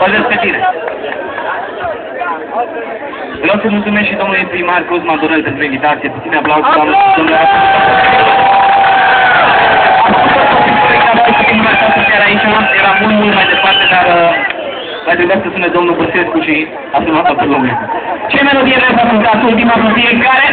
bazez pe tine. Vreau să mulțumesc și domnului primar Cosma Dorel pentru invitație. Puține aplauze, domnule. Era mult mai departe, dar mai trebuia să sune domnul Băsescu și a sunat toată lumea. Ce melodie vreți să ascultați? Ultima melodie în care